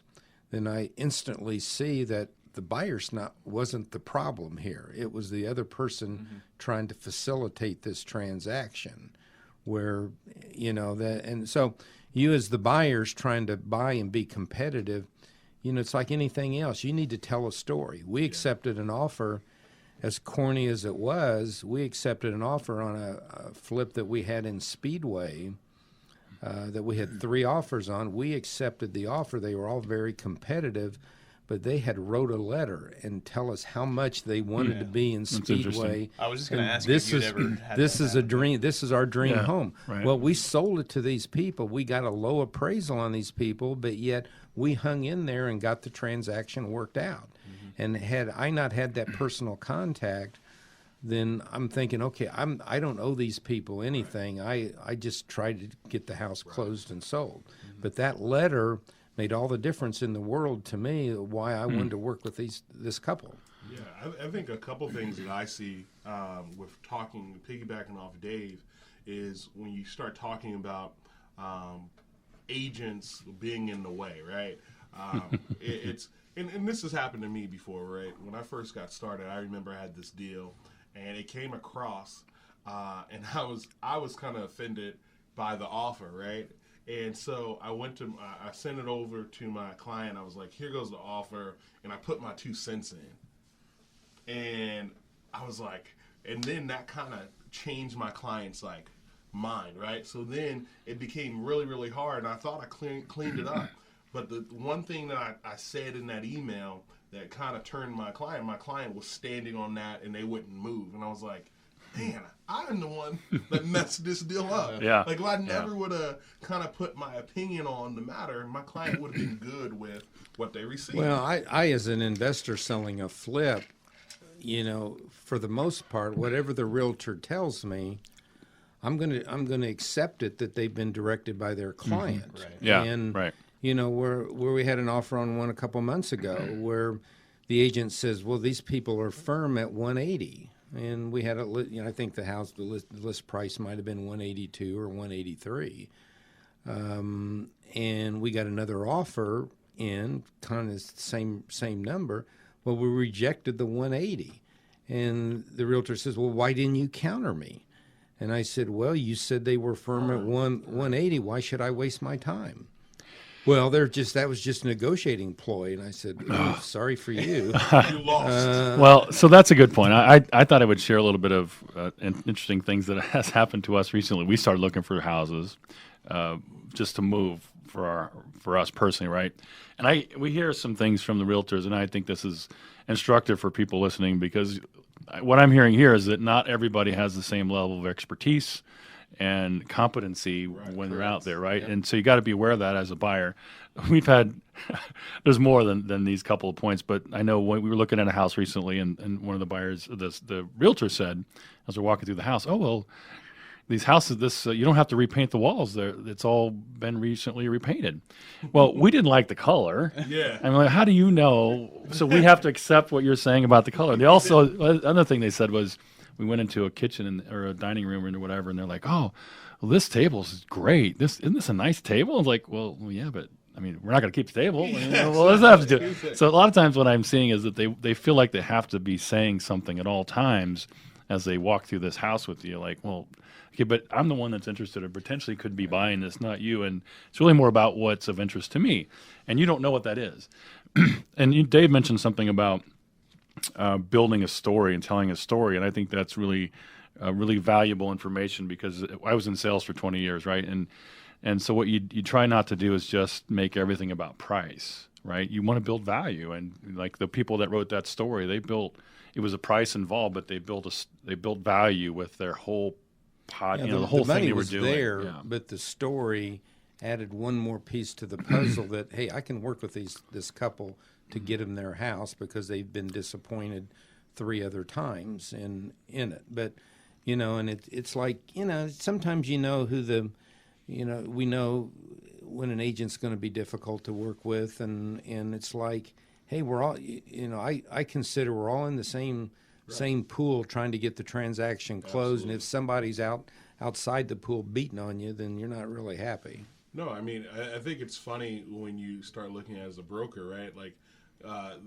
then I instantly see that the buyer's wasn't the problem here. It was the other person trying to facilitate this transaction, where and so you as the buyers trying to buy and be competitive, it's like anything else. You need to tell a story. We accepted an offer, as corny as it was. We accepted an offer on a flip that we had in Speedway. That we had 3 offers on. We accepted the offer. They were all very competitive, but they had wrote a letter and tell us how much they wanted to be in Speedway. I was just going to And ask you if you'd ever had this that is a dream. This is our dream home. right. Well, we sold it to these people. We got a low appraisal on these people, but yet we hung in there and got the transaction worked out. And had I not had that personal contact, then I'm thinking, okay, I don't owe these people anything. I just tried to get the house closed and sold. But that letter made all the difference in the world to me, why I wanted to work with this couple. Yeah, I think a couple things that I see with piggybacking off Dave, is when you start talking about agents being in the way, right? And this has happened to me before, right? When I first got started, I remember I had this deal, and it came across, and I was kind of offended by the offer, right? And so I sent it over to my client. I was like, here goes the offer, and I put my 2 cents in. And I was like, and then that kind of changed my client's like mind, right? So then it became really, really hard, and I thought I cleaned it up. But the one thing that I said in that email that kind of turned my client was standing on that, and they wouldn't move. And I was like, man, I'm the one that messed this deal up. Yeah. Like, if I never would have kind of put my opinion on the matter, my client would have been good with what they received. Well, I as an investor selling a flip, for the most part, whatever the realtor tells me, I'm gonna accept it that they've been directed by their client. Right. Yeah, And, right. where we had an offer on one a couple months ago where the agent says, well, these people are firm at 180. And we had I think the list price might have been 182 or 183. And we got another offer in kind of the same number. Well, we rejected the 180. And the realtor says, well, why didn't you counter me? And I said, well, you said they were firm at 180. Why should I waste my time? Well, that was just a negotiating ploy. And I said, oh, sorry for you. You lost. Well, so that's a good point. I thought I would share a little bit of interesting things that has happened to us recently. We started looking for houses just to move for us personally, right? And we hear some things from the realtors, and I think this is instructive for people listening, because what I'm hearing here is that not everybody has the same level of expertise and competency when they're out there, right? Yep. And so you got to be aware of that as a buyer. We've had, there's more than these couple of points, but I know when we were looking at a house recently, and one of the buyers, the realtor said, as we're walking through the house, oh, well, these houses, you don't have to repaint the walls. It's all been recently repainted. Well, we didn't like the color. Yeah. I'm like, how do you know? So we have to accept what you're saying about the color. They also, another thing they said was, we went into a kitchen or a dining room or whatever, and they're like, oh, well, this table's great. Isn't this a nice table? I was like, well, yeah, but I mean, we're not going to keep the table. Well, what does that have to do? So a lot of times what I'm seeing is that they feel like they have to be saying something at all times as they walk through this house with you. Like, well, okay, but I'm the one that's interested or potentially could be buying this, not you. And it's really more about what's of interest to me. And you don't know what that is. And Dave mentioned something about building a story and telling a story. And I think that's really valuable information, because I was in sales for 20 years, right? And so what you try not to do is just make everything about price, right? You want to build value. And like the people that wrote that story, it was a price involved, but they built value with their whole the whole thing they were doing. The money was there, but the story added one more piece to the puzzle that, hey, I can work with this couple to get them their house because they've been disappointed 3 other times in it. But, and it's like, sometimes we know when an agent's going to be difficult to work with, and it's like, hey, we're all, I consider we're all in the same pool trying to get the transaction closed. Absolutely. And if somebody's outside the pool beating on you, then you're not really happy. No, I mean, I think it's funny when you start looking at it as a broker, right? Like,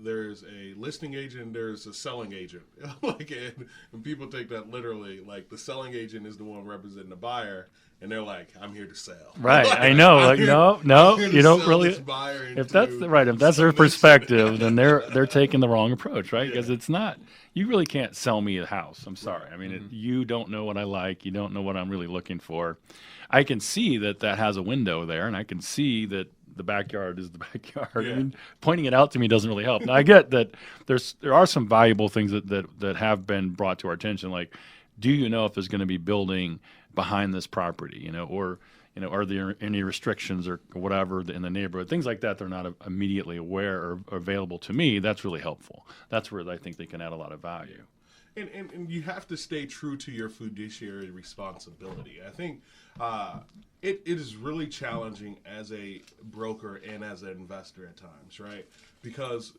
there's a listing agent, there's a selling agent. And people take that literally. Like, the selling agent is the one representing the buyer, and they're like, "I'm here to sell." Right, I know. Like, no, you don't really. If that's their perspective, then they're taking the wrong approach, right? Because it's not. You really can't sell me a house. I'm sorry. I mean, you don't know what I like. You don't know what I'm really looking for. I can see that has a window there, and I can see that the backyard is the backyard. Yeah. I mean, pointing it out to me doesn't really help. Now, I get that there are some valuable things that have been brought to our attention, like, do you know if there's going to be building behind this property, or are there any restrictions or whatever in the neighborhood? Things like that they're not immediately aware or available to me. That's really helpful. That's where I think they can add a lot of value. And you have to stay true to your fiduciary responsibility. I think it is really challenging as a broker and as an investor at times, right? Because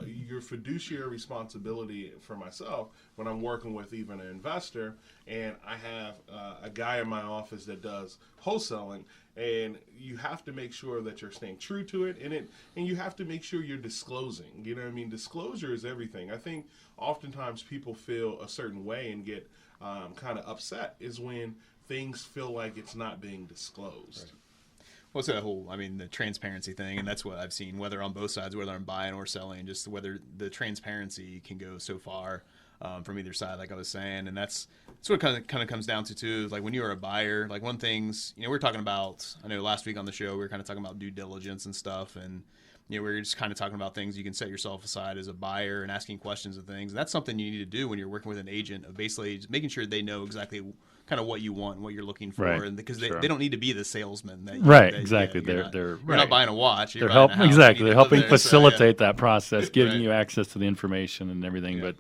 your fiduciary responsibility for myself, when I'm working with even an investor, and I have a guy in my office that does wholesaling, and you have to make sure that you're staying true to it, and you have to make sure you're disclosing. You know what I mean? Disclosure is everything. I think oftentimes people feel a certain way and get kind of upset is when things feel like it's not being disclosed. Right. Well, it's that whole, the transparency thing, and that's what I've seen, whether on both sides, whether I'm buying or selling, just whether the transparency can go so far from either side, like I was saying, and that's what kind of comes down to too. Like when you're a buyer, like one things, we're talking about. I know last week on the show we were kind of talking about due diligence and stuff, and we were just kind of talking about things you can set yourself aside as a buyer and asking questions and things. And that's something you need to do when you're working with an agent, of basically just making sure they know exactly kind of what you want and what you're looking for, right. and because Sure. they don't need to be the salesman. Exactly. You're Right. not buying a watch. You're They're buying a house. Exactly. They're helping there, facilitate that process, giving Right. you access to the information and everything. Yeah. But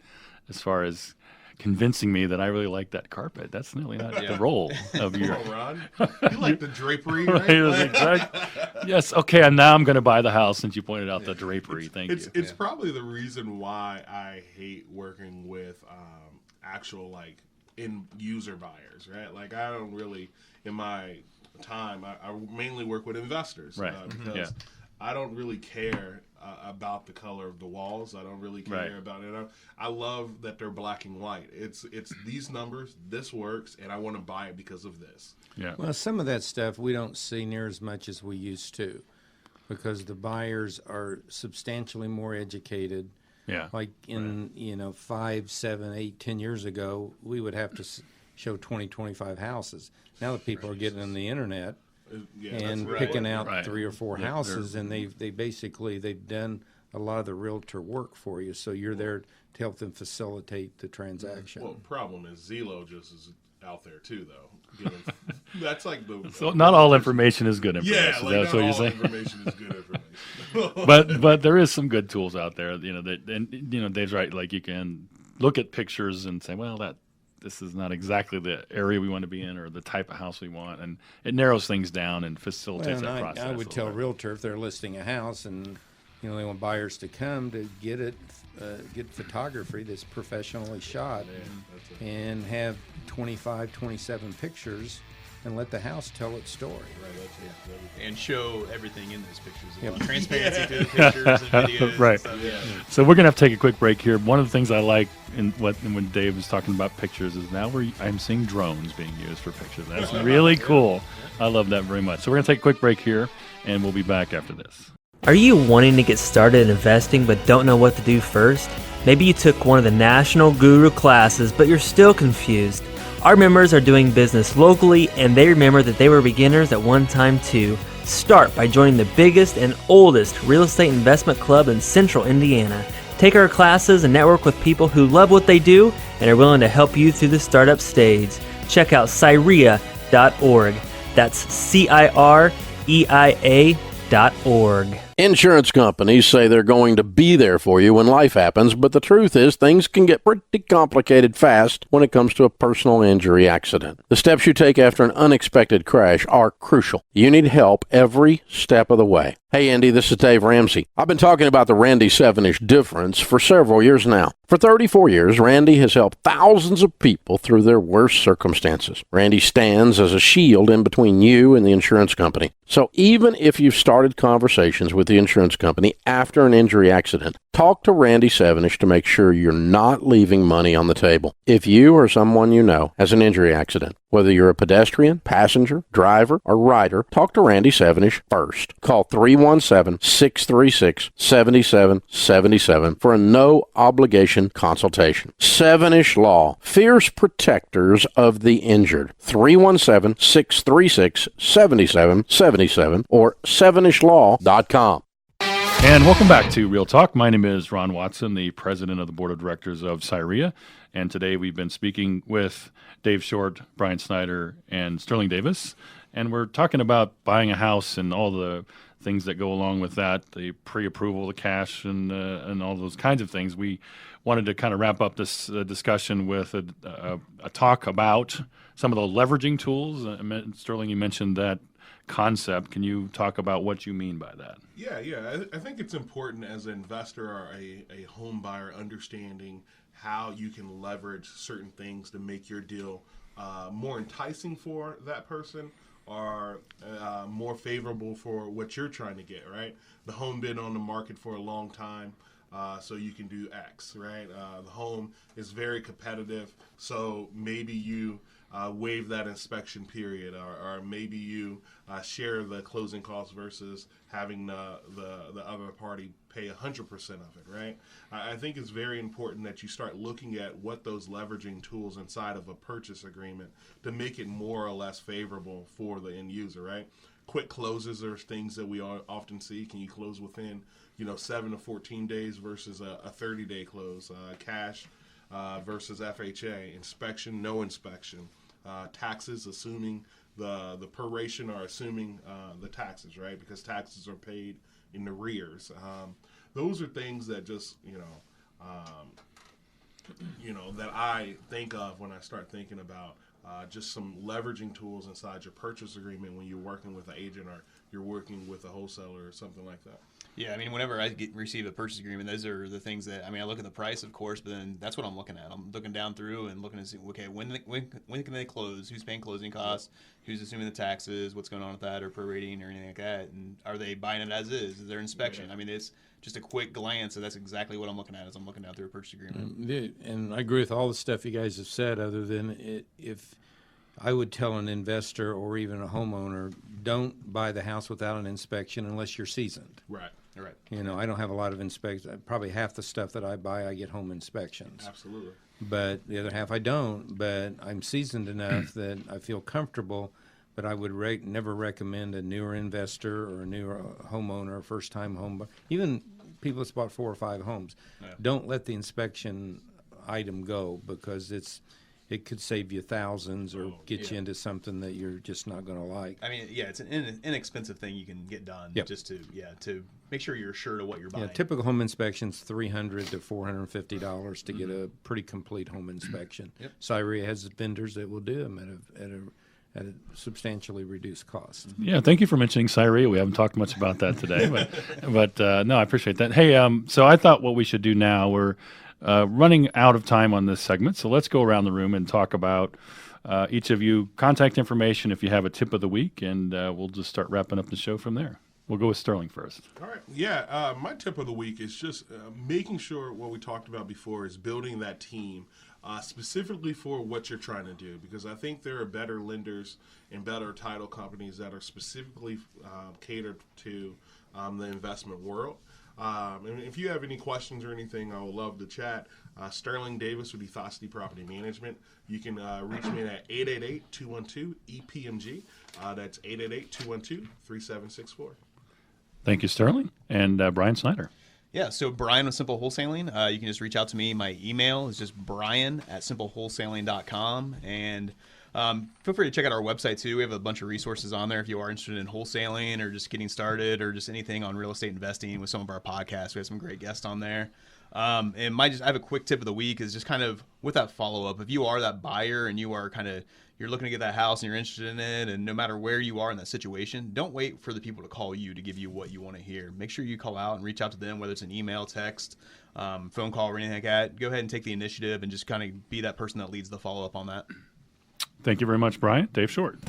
as far as convincing me that I really like that carpet, that's really not the role of your. Come on, Ron. You like the drapery, Right, right? exactly. Yes. Okay. And now I'm going to buy the house since you pointed out the drapery. Thank you. It's probably the reason why I hate working with actual end user buyers, right? Like I don't really, in my time, I mainly work with investors, Right. Because I don't really care about the color of the walls. I don't really care Right. about it. I love that they're black and white. It's these numbers, this works, and I want to buy it because of this. Yeah. Well, some of that stuff we don't see near as much as we used to, because the buyers are substantially more educated. Yeah. Like in 5, 7, 8, 10 years ago, we would have to show 20, 25 houses. Now the people are getting on the internet and picking out Right. 3 or 4 houses, and they've done a lot of the realtor work for you. So you're there to help them facilitate the transaction. Well, problem is Zillow just is out there too, though. That's like the So not all information is good information. yeah, like That's not what you're all saying. information is good information. But there is some good tools out there. Dave's right. Like you can look at pictures and say, well, this is not exactly the area we want to be in or the type of house we want, and it narrows things down and facilitates that process. I would tell a realtor if they're listing a house and they want buyers to come to get photography that's professionally shot and have 25, 27 pictures and let the house tell its story. and show everything in those pictures as well. Yep. Transparency through the pictures and videos. Right. And stuff. Yeah. So we're gonna have to take a quick break here. One of the things I like when Dave was talking about pictures is now I'm seeing drones being used for pictures. That's really cool. I love that very much. So we're gonna take a quick break here, and we'll be back after this. Are you wanting to get started in investing but don't know what to do first? Maybe you took one of the National Guru classes but you're still confused. Our members are doing business locally and they remember that they were beginners at one time too. Start by joining the biggest and oldest real estate investment club in Central Indiana. Take our classes and network with people who love what they do and are willing to help you through the startup stage. Check out CIREIA.org. That's CIREIA.org. Insurance companies say they're going to be there for you when life happens, but the truth is things can get pretty complicated fast when it comes to a personal injury accident. The steps you take after an unexpected crash are crucial. You need help every step of the way. Hey Andy, this is Dave Ramsey. I've been talking about the Randy 7-ish difference for several years now. For 34 years, Randy has helped thousands of people through their worst circumstances. Randy stands as a shield in between you and the insurance company. So even if you've started conversations with the insurance company after an injury accident, Talk to Randy Sevenish to make sure you're not leaving money on the table. If you or someone you know has an injury accident, whether you're a pedestrian, passenger, driver, or rider, talk to Randy Sevenish first. Call 317-636-7777 for a no-obligation consultation. Sevenish Law, fierce protectors of the injured. 317-636-7777 or SevenishLaw.com. And welcome back to Real Talk. My name is Ron Watson, the president of the board of directors of CIREIA. And today we've been speaking with Dave Short, Brian Snyder, and Sterling Davis. And we're talking about buying a house and all the things that go along with that, the pre-approval, the cash, and all those kinds of things. We wanted to kind of wrap up this discussion with a talk about some of the leveraging tools. Sterling, you mentioned that concept. Can you talk about what you mean by that? Yeah. I think it's important as an investor or a home buyer understanding how you can leverage certain things to make your deal more enticing for that person or more favorable for what you're trying to get, right? The home been on the market for a long time, so you can do X, right? The home is very competitive, so maybe you waive that inspection period, or maybe you share the closing costs versus having the other party pay 100% of it, right? I think it's very important that you start looking at what those leveraging tools inside of a purchase agreement to make it more or less favorable for the end user, right? Quick closes are things that we often see. Can you close within 7 to 14 days versus a 30-day close? Cash versus FHA, inspection, no inspection. Taxes, assuming the proration or assuming the taxes, right? Because taxes are paid in arrears. Those are things that just, that I think of when I start thinking about just some leveraging tools inside your purchase agreement when you're working with an agent or you're working with a wholesaler or something like that. Yeah, I mean, whenever I receive a purchase agreement, those are the things that, I look at the price, of course, but then that's what I'm looking at. I'm looking down through and looking to see, okay, when can they close? Who's paying closing costs? Who's assuming the taxes? What's going on with that, or prorating or anything like that? And are they buying it as is? Is there inspection? Yeah. It's just a quick glance, so that's exactly what I'm looking at as I'm looking down through a purchase agreement. And I agree with all the stuff you guys have said, other than if I would tell an investor or even a homeowner, don't buy the house without an inspection unless you're seasoned. Right. I don't have a lot of inspections. Probably half the stuff that I buy, I get home inspections. Absolutely. But the other half I don't. But I'm seasoned enough that I feel comfortable. But I would never recommend a newer investor or a newer homeowner, first-time home buyer, even people that's bought 4 or 5 homes. Yeah. Don't let the inspection item go, because it could save you thousands or get you into something that you're just not going to like. It's an inexpensive thing you can get done. Yep. Just to make sure you're sure to what you're buying. Yeah, typical home inspection's $300 to $450 to get a pretty complete home inspection. Yep. CIREIA has vendors that will do them at a substantially reduced cost. Yeah, thank you for mentioning CIREIA. We haven't talked much about that today, but no, I appreciate that. Hey, so I thought what we should do now, we're running out of time on this segment, so let's go around the room and talk about each of you contact information if you have a tip of the week, and we'll just start wrapping up the show from there. We'll go with Sterling first. All right. Yeah, my tip of the week is just making sure what we talked about before is building that team specifically for what you're trying to do, because I think there are better lenders and better title companies that are specifically catered to the investment world. And if you have any questions or anything, I would love to chat. Sterling Davis with Ethosity Property Management. You can reach me at 888-212-EPMG. That's 888-212-3764. Thank you, Sterling. And Brian Snyder. Yeah, so Brian with Simple Wholesaling. You can just reach out to me. My email is just brian@simplewholesaling.com. And feel free to check out our website, too. We have a bunch of resources on there if you are interested in wholesaling or just getting started or just anything on real estate investing with some of our podcasts. We have some great guests on there. And I have a quick tip of the week is just kind of with that follow-up. If you are that buyer and you are you're looking to get that house and you're interested in it, and no matter where you are in that situation, don't wait for the people to call you to give you what you want to hear. Make sure you call out and reach out to them, whether it's an email, text, phone call, or anything like that. Go ahead and take the initiative and just kind of be that person that leads the follow-up on that. Thank you very much, Brian. Dave Short.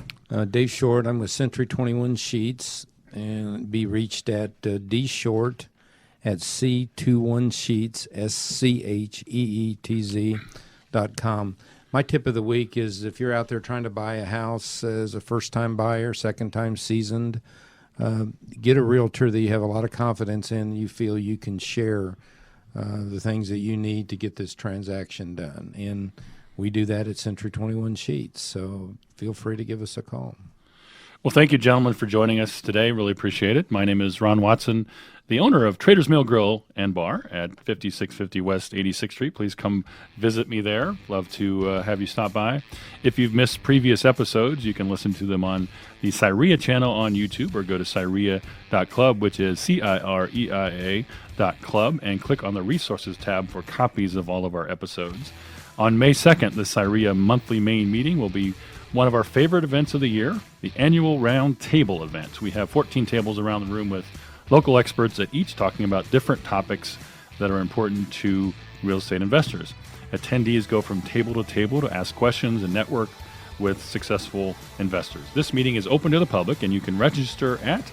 Dave Short. I'm with Century 21 Sheets, and be reached at dshort@century21sheets.com. at C21Sheets, SCHEETZ.com. My tip of the week is if you're out there trying to buy a house as a first-time buyer, second-time seasoned, get a realtor that you have a lot of confidence in, you feel you can share the things that you need to get this transaction done. And we do that at Century 21 Sheets, so feel free to give us a call. Well, thank you, gentlemen, for joining us today. Really appreciate it. My name is Ron Watson, the owner of Trader's Mill Grill and Bar at 5650 West 86th Street. Please come visit me there. Love to have you stop by. If you've missed previous episodes, you can listen to them on the CIREIA channel on YouTube or go to CIREIA.club, which is CIREIA.club, and click on the Resources tab for copies of all of our episodes. On May 2nd, the CIREIA monthly main meeting will be one of our favorite events of the year, the annual Round Table event. We have 14 tables around the room with local experts at each talking about different topics that are important to real estate investors. Attendees go from table to table to ask questions and network with successful investors. This meeting is open to the public, and you can register at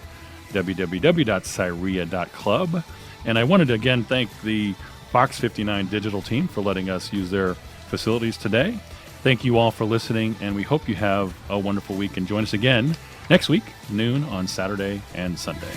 www.cireia.club. And I wanted to again thank the Box 59 digital team for letting us use their facilities today. Thank you all for listening, and we hope you have a wonderful week. And join us again next week, noon on Saturday and Sunday.